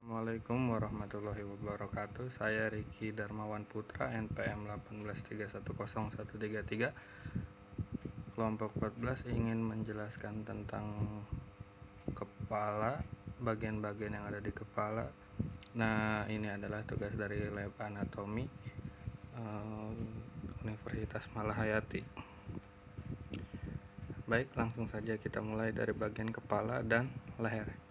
Assalamualaikum warahmatullahi wabarakatuh. Saya Riki Darmawan Putra, NPM 18310133. Kelompok 14 ingin menjelaskan tentang kepala, bagian-bagian yang ada di kepala. Nah, ini adalah tugas dari Lab Anatomi Universitas Malahayati. Baik, langsung saja kita mulai dari bagian kepala dan leher.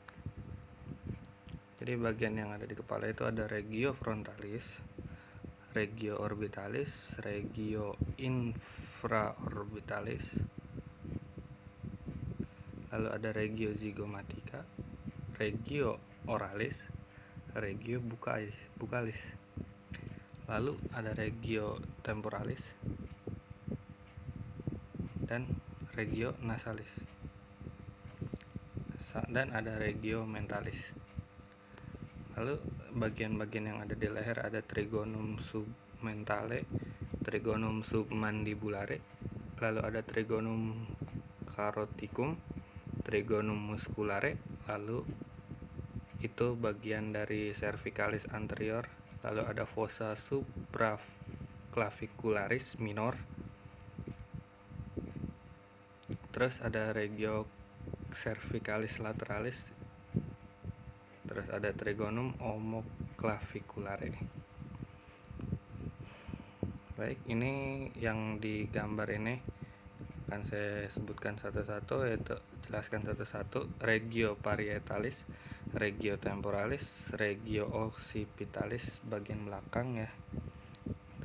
Jadi bagian yang ada di kepala itu ada regio frontalis, regio orbitalis, regio infraorbitalis, lalu ada regio zygomatica, regio oralis, regio buccalis, lalu ada regio temporalis dan regio nasalis, dan ada regio mentalis. Lalu bagian-bagian yang ada di leher ada trigonum submentale, trigonum submandibulare, lalu ada trigonum caroticum, trigonum musculare, lalu itu bagian dari cervicalis anterior, lalu ada fossa supraclavicularis minor, terus ada regio cervicalis lateralis, terus ada trigonum omoklavikulare. Baik, ini yang digambar ini akan saya sebutkan satu-satu, yaitu jelaskan satu-satu. Regio parietalis, regio temporalis, regio occipitalis bagian belakang ya.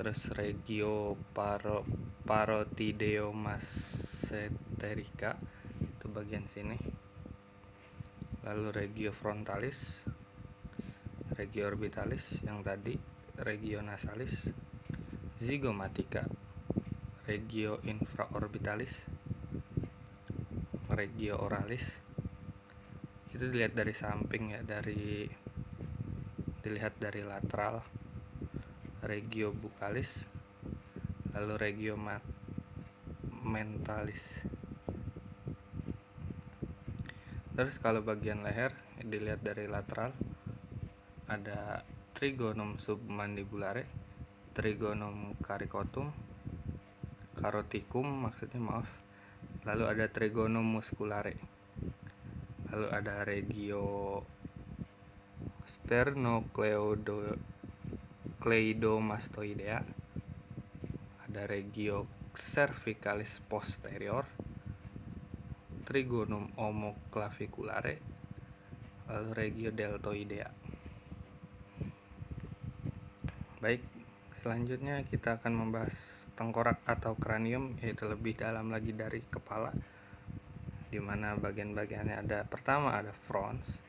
Terus regio parotideomasterica itu bagian sini. Lalu regio frontalis, regio orbitalis yang tadi, regio nasalis, zygomatica, regio infraorbitalis, regio oralis. Itu dilihat dari samping ya, dilihat dari lateral, regio buccalis, lalu regio mentalis. Terus kalau bagian leher dilihat dari lateral ada trigonum submandibulare, trigonum caroticum lalu ada trigonum musculare, lalu ada regio sternocleidomastoidea, ada regio cervicalis posterior, trigonum omoklavikulare, lalu regio deltoidea. Baik, selanjutnya kita akan membahas tengkorak atau kranium, yaitu lebih dalam lagi dari kepala, di mana bagian-bagiannya ada, pertama ada frons,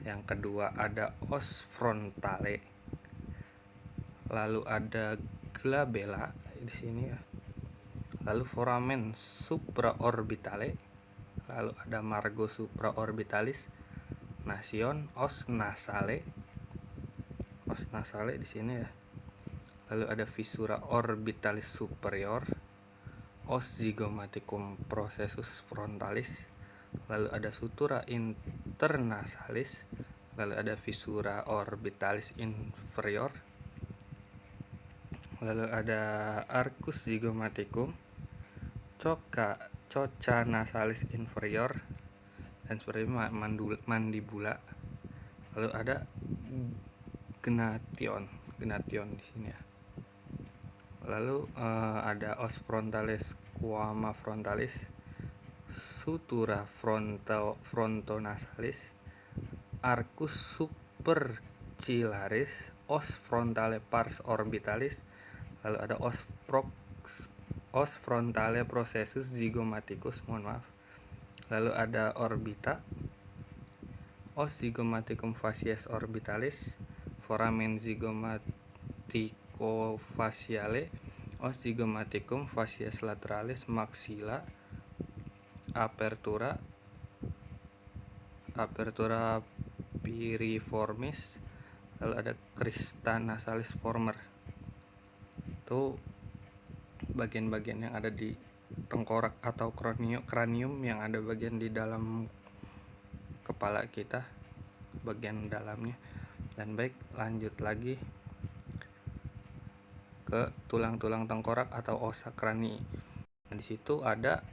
yang kedua ada os frontale, lalu ada glabella di sini ya, lalu foramen supraorbitale, lalu ada margo supraorbitalis, nasion, os nasale di sini ya. Lalu ada fissura orbitalis superior, os zygomaticum processus frontalis, lalu ada sutura internasalis, lalu ada fissura orbitalis inferior, lalu ada arcus zygomaticum, coca nasalis inferior, dan seperti mandibula. Lalu ada gnation di sini ya. Lalu ada os frontalis, squama frontalis, sutura frontonasalis, arcus supercillaris, os frontale pars orbitalis, lalu ada os frontale processus zygomaticus, lalu ada orbita, os zygomaticum facies orbitalis, foramen zygomaticofaciale, os zygomaticum facies lateralis, maxilla, apertura piriformis, lalu ada crista nasalis former. Itu bagian-bagian yang ada di tengkorak atau kranium yang ada bagian di dalam kepala kita, bagian dalamnya. Dan baik, lanjut lagi ke tulang-tulang tengkorak atau ossa cranii. Nah, di situ ada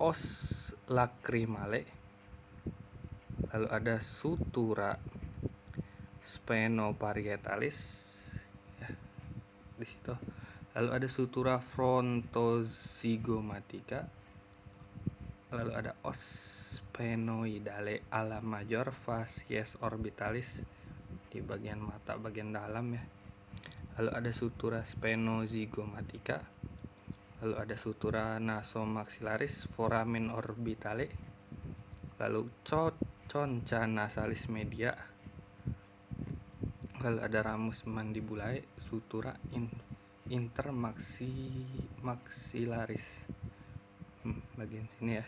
os lacrimale, lalu ada sutura spenoparietalis ya, di situ. Lalu ada sutura frontozigomatica, lalu ada os sphenoidale ala major facies orbitalis di bagian mata bagian dalam ya. Lalu ada sutura sphenozigomatica, lalu ada sutura nasomaxillaris foramen orbitale, lalu concha nasalis media, lalu ada ramus mandibulae, sutura intermaxillaris bagian sini ya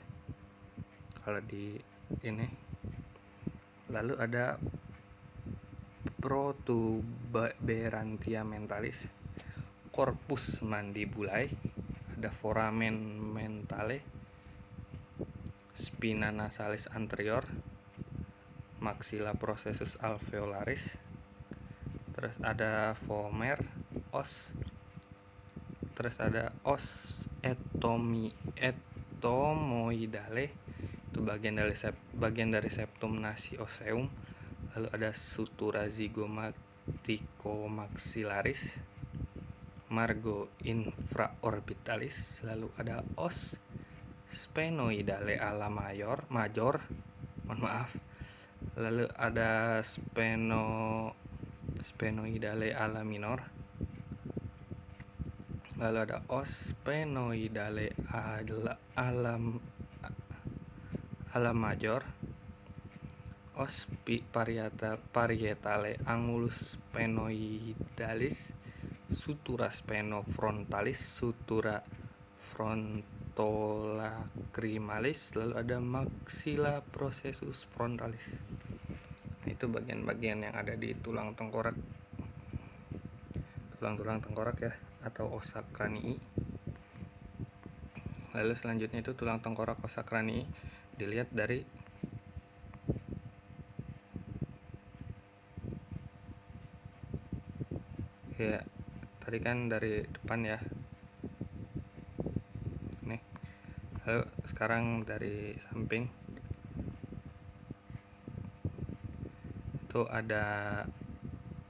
kalau di ini. Lalu ada protuberantia mentalis, corpus mandibulae, ada foramen mentale, spina nasalis anterior, maxilla processus alveolaris, terus ada vomer, os, terus ada os etomoidale, itu bagian dari septum nasi oseum. Lalu ada sutura zygomaticomaxillaris, margo infraorbitalis, lalu ada os sphenoidale ala major, mohon maaf. Lalu ada sphenoidale ala minor, lalu ada os sphenoidale ala major, os parietale angulus sphenoidalis, sutura sphenofrontalis, sutura frontolacrimalis, lalu ada maxilla processus frontalis. Nah, itu bagian-bagian yang ada di tulang tengkorak ya, atau ossa cranii. Lalu selanjutnya itu tulang tengkorak ossa cranii dilihat dari ya, tadi kan dari depan ya nih. Lalu sekarang dari samping itu ada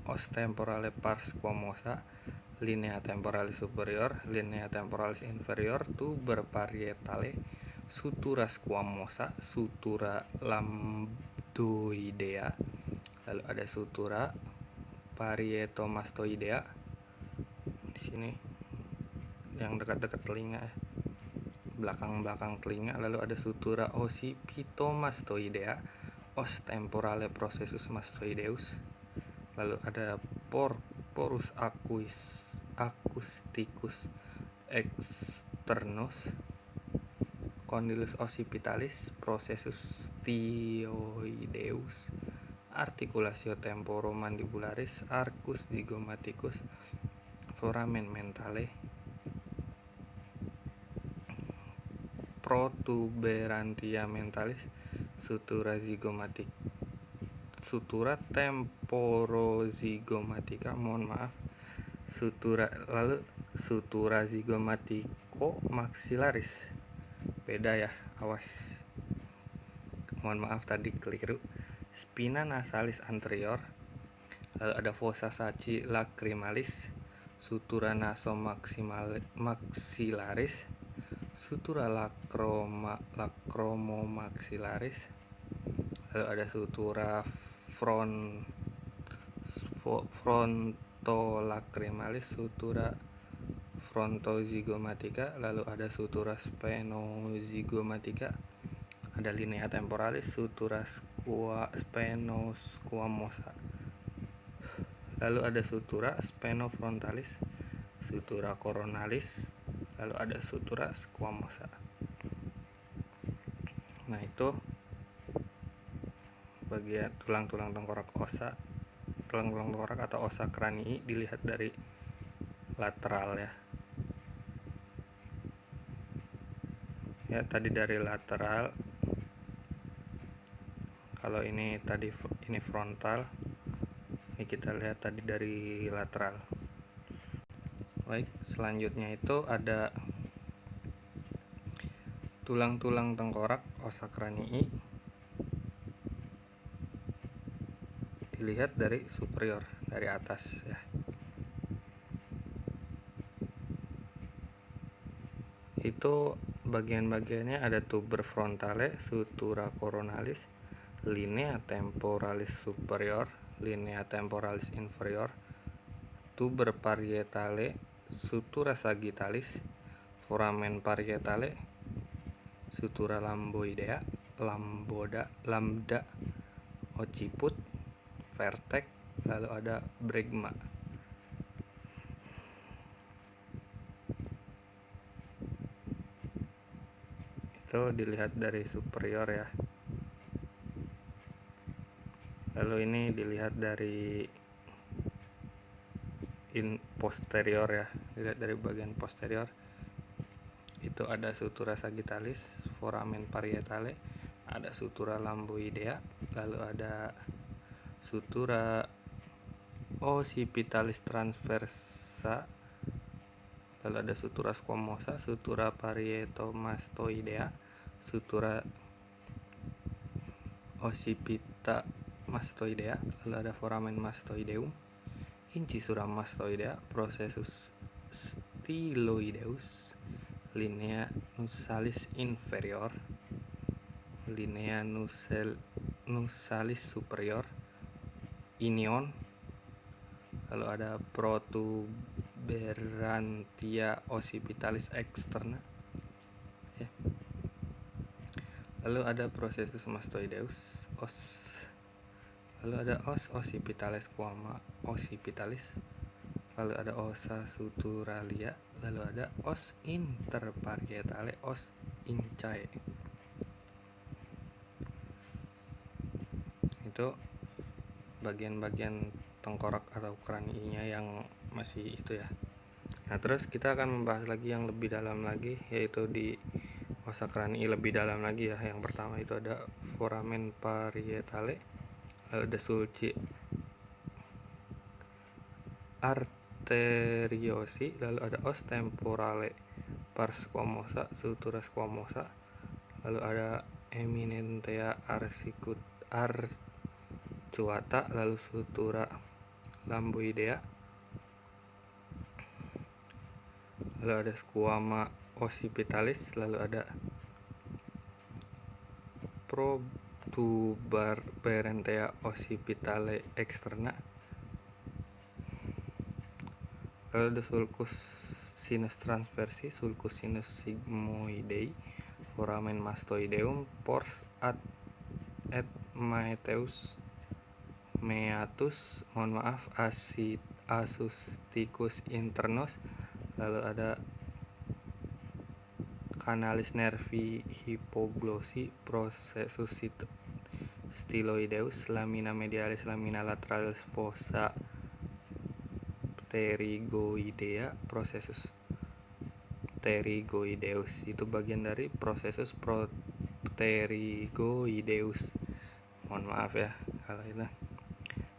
os temporale pars squamosa, linea temporalis superior, linea temporalis inferior, tuber parietale, sutura squamosa, sutura lambdoidea, lalu ada sutura parietomastoidea di sini yang dekat-dekat telinga, belakang telinga. Lalu ada sutura occipitomastoidea, os temporale processus mastoideus. Lalu ada porus acousticus externus, condylus occipitalis, processus stioideus, articulatio temporomandibularis, arcus zygomaticus, foramen mentale, protuberantia mentalis, sutura temporozygomatica, lalu sutura zygomatico maxillaris, beda ya, awas, mohon maaf tadi keliru. Spina nasalis anterior, lalu ada fossa saci lacrimalis, sutura nasomaxillaris, sutura lacromomaxillaris, lalu ada sutura frontolacrimalis, sutura frontozygomatica, lalu ada sutura sphenozygomatica, ada linea temporalis, sutura sphenosquamosa, lalu ada sutura sphenofrontalis, sutura coronalis, lalu ada sutura squamosa. Nah, itu bagian tulang-tulang tengkorak atau ossa cranii dilihat dari lateral ya. Ya, tadi dari lateral. Kalau ini tadi ini frontal. Ini kita lihat tadi dari lateral. Baik, selanjutnya itu ada tulang-tulang tengkorak osa kranii. Dilihat dari superior, dari atas ya. Itu bagian-bagiannya ada tuber frontale, sutura coronalis, linea temporalis superior, linea temporalis inferior, tuber parietale, sutura sagittalis, foramen parietale, sutura lamboidea, lambda, occiput, vertex, lalu ada bregma. Itu dilihat dari superior ya. Lalu ini dilihat dari posterior ya, dilihat dari bagian posterior. Itu ada sutura sagittalis, foramen parietale, ada sutura lamboidea, lalu ada sutura occipitalis transversa, lalu ada sutura squamosa, sutura parietomastoidea, sutura occipita mastoidea, lalu ada foramen mastoideum, incisura mastoidea, processus styloideus, linea nusalis inferior, linea nusalis superior, inion, lalu ada protuberantia occipitalis externa ya. Lalu ada processus mastoideus, lalu ada os occipitalis squama occipitalis, lalu ada ossa suturalia, lalu ada os interparietale, os incae. Itu bagian-bagian tengkorak atau kraniinya yang masih itu ya. Nah, terus kita akan membahas lagi yang lebih dalam lagi, yaitu di osa kranii lebih dalam lagi ya. Yang pertama itu ada foramen parietale, lalu ada sulci arteriosi, lalu ada os temporale pars squamosa, sutura squamosa, lalu ada eminentia arcuata, lalu sutura lamboidea, lalu ada squama occipitalis, lalu ada protuberantia occipitale externa, lalu ada sulcus sinus transversi, sulcus sinus sigmoidei, foramen mastoideum, pors et meatus, asusticus internus, lalu ada canalis nervi hypoglosi, processus styloideus, lamina medialis, lamina lateralis, fossa pterygoidea, processus pterygoideus. Itu bagian dari processus pterygoideus. Mohon maaf ya kalau itu.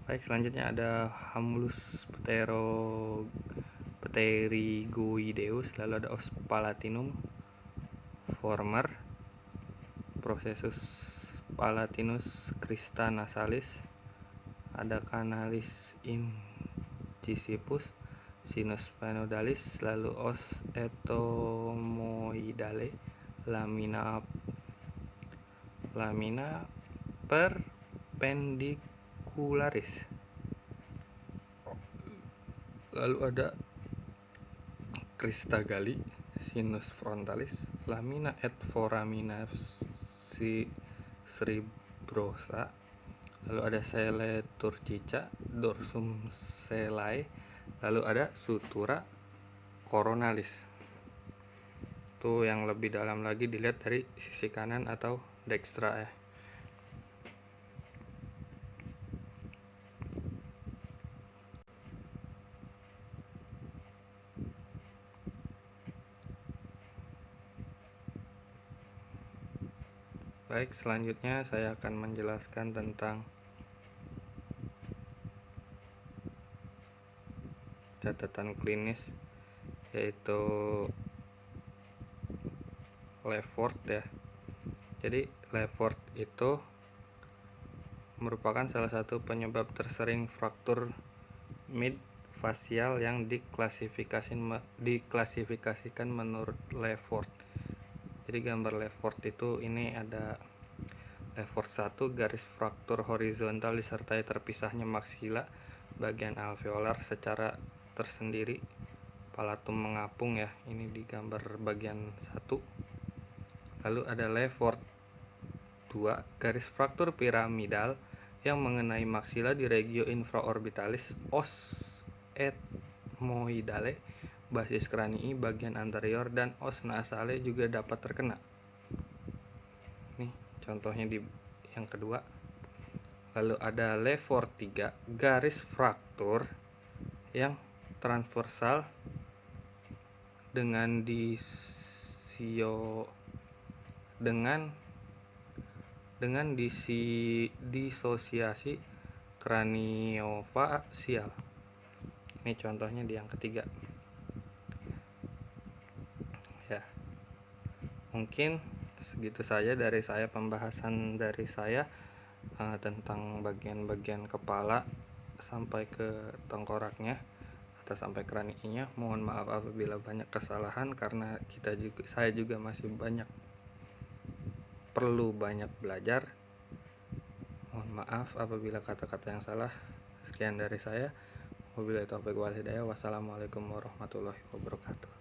Baik, selanjutnya ada hamulus pterygoideus, lalu ada os palatinum former, processus palatinus crista nasalis, ada canalis incisipus, sinus phenodalis, lalu os etomoidale, lamina perpendicularis, lalu ada crista galli, sinus frontalis, lamina et foramina cerebrosa, lalu ada sele turcica, dorsum selae, lalu ada sutura coronalis. Itu yang lebih dalam lagi dilihat dari sisi kanan atau dextra ya. Baik, selanjutnya saya akan menjelaskan tentang catatan klinis, yaitu Lefort ya. Jadi Lefort itu merupakan salah satu penyebab tersering fraktur midfasial yang diklasifikasikan menurut Lefort. Jadi gambar Lefort itu ini ada Lefort 1, garis fraktur horizontal disertai terpisahnya maksila bagian alveolar secara tersendiri, palatum mengapung ya, ini di gambar bagian 1. Lalu ada Lefort 2, garis fraktur piramidal yang mengenai maksila di regio infraorbitalis os ethmoidale, basis kranii bagian anterior, dan os nasale juga dapat terkena. Nih contohnya di yang kedua. Lalu ada Lefort 3, garis fraktur yang transversal dengan disosiasi kraniofasial. Ini contohnya di yang ketiga. Ya. Mungkin segitu saja dari saya, pembahasan dari saya tentang bagian-bagian kepala sampai ke tengkoraknya atau sampai kraniinya. Mohon maaf apabila banyak kesalahan, karena saya juga masih perlu banyak belajar. Mohon maaf apabila kata-kata yang salah. Sekian dari saya. Wabillahi taufiq wal hidayah. Wassalamualaikum warahmatullahi wabarakatuh.